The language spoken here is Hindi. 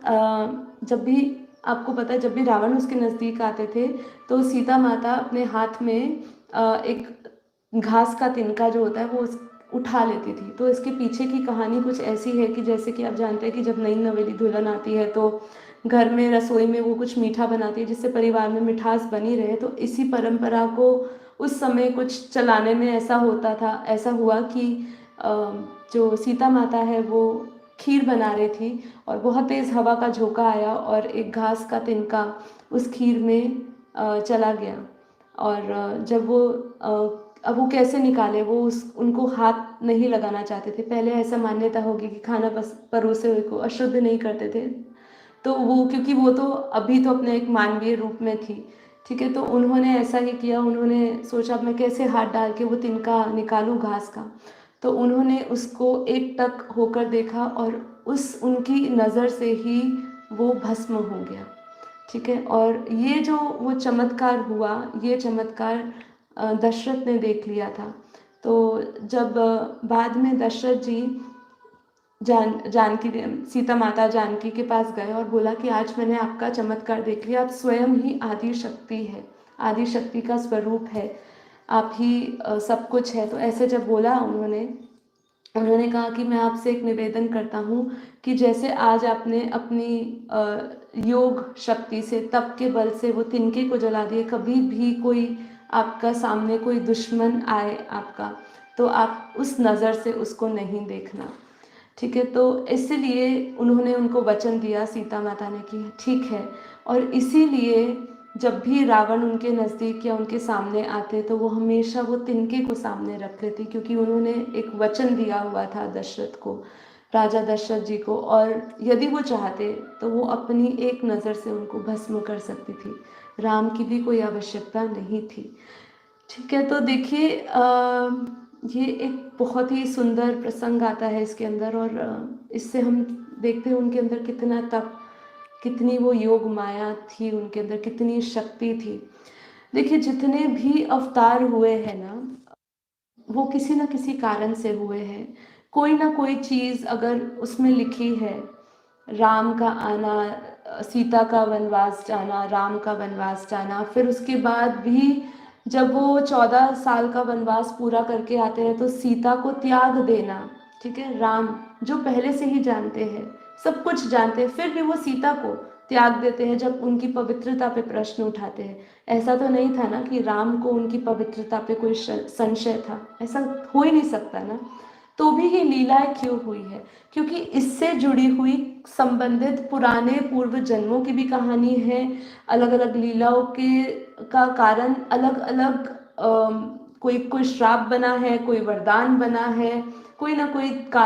जब भी आपको पता है, जब भी रावण उसके नज़दीक आते थे तो सीता माता अपने हाथ में एक घास का तिनका जो होता है वो उठा लेती थी। तो इसके पीछे की कहानी कुछ ऐसी है कि जैसे कि आप जानते हैं कि जब नई नवेली दुल्हन आती है तो घर में रसोई में वो कुछ मीठा बनाती है जिससे परिवार में मिठास बनी रहे। तो इसी परंपरा को उस समय कुछ चलाने में ऐसा होता था, ऐसा हुआ कि अ, जो सीता माता है वो खीर बना रही थी और बहुत तेज़ हवा का झोंका आया और एक घास का तिनका उस खीर में चला गया। और जब वो अब वो कैसे निकाले, वो उस उनको हाथ नहीं लगाना चाहते थे। पहले ऐसा मान्यता होगी कि खाना बस परोसे हुए को अशुद्ध नहीं करते थे। तो वो, क्योंकि वो तो अभी तो अपने एक मानवीय रूप में थी, ठीक है, तो उन्होंने ऐसा ही किया। उन्होंने सोचा अब मैं कैसे हाथ डाल के वो तिनका निकालूं घास का। तो उन्होंने उसको एक टक होकर देखा और उस उनकी नज़र से ही वो भस्म हो गया, ठीक है। और ये जो वो चमत्कार हुआ, ये चमत्कार दशरथ ने देख लिया था। तो जब बाद में दशरथ जी जानकी सीता माता जानकी के पास गए और बोला कि आज मैंने आपका चमत्कार देख लिया, आप स्वयं ही आदि शक्ति है, आदि शक्ति का स्वरूप है, आप ही सब कुछ है। तो ऐसे जब बोला उन्होंने उन्होंने कहा कि मैं आपसे एक निवेदन करता हूँ कि जैसे आज आपने अपनी योग शक्ति से, तप के बल से वो तिनके को जला दिए, कभी भी कोई आपका सामने कोई दुश्मन आए आपका, तो आप उस नज़र से उसको नहीं देखना, ठीक है। तो इसीलिए उन्होंने उनको वचन दिया सीता माता ने कि ठीक है। और इसीलिए जब भी रावण उनके नज़दीक या उनके सामने आते तो वो हमेशा वो तिनके को सामने रख लेती, क्योंकि उन्होंने एक वचन दिया हुआ था दशरथ को, राजा दशरथ जी को। और यदि वो चाहते तो वो अपनी एक नज़र से उनको भस्म कर सकती थी, राम की भी कोई आवश्यकता नहीं थी, ठीक है। तो देखिए ये एक बहुत ही सुंदर प्रसंग आता है इसके अंदर। और इससे हम देखते हैं उनके अंदर कितना तप, कितनी वो योग माया थी उनके अंदर, कितनी शक्ति थी। देखिए जितने भी अवतार हुए हैं ना, वो किसी न किसी कारण से हुए हैं। कोई ना कोई चीज़ अगर उसमें लिखी है, राम का आना, सीता का वनवास जाना, राम का वनवास जाना, फिर उसके बाद भी जब वो 14 साल का वनवास पूरा करके आते हैं तो सीता को त्याग देना, ठीक है। राम जो पहले से ही जानते हैं, सब कुछ जानते हैं, फिर भी वो सीता को त्याग देते हैं जब उनकी पवित्रता पे प्रश्न उठाते हैं। ऐसा तो नहीं था ना कि राम को उनकी पवित्रता पे कोई संशय था, ऐसा हो ही नहीं सकता ना। तो भी ये लीलाएं क्यों हुई है, क्योंकि इससे जुड़ी हुई संबंधित पुराने पूर्व जन्मों की भी कहानी है। अलग अलग लीलाओं के का कारण अलग अलग, कोई कोई श्राप बना है, कोई वरदान बना है, कोई ना कोई कारण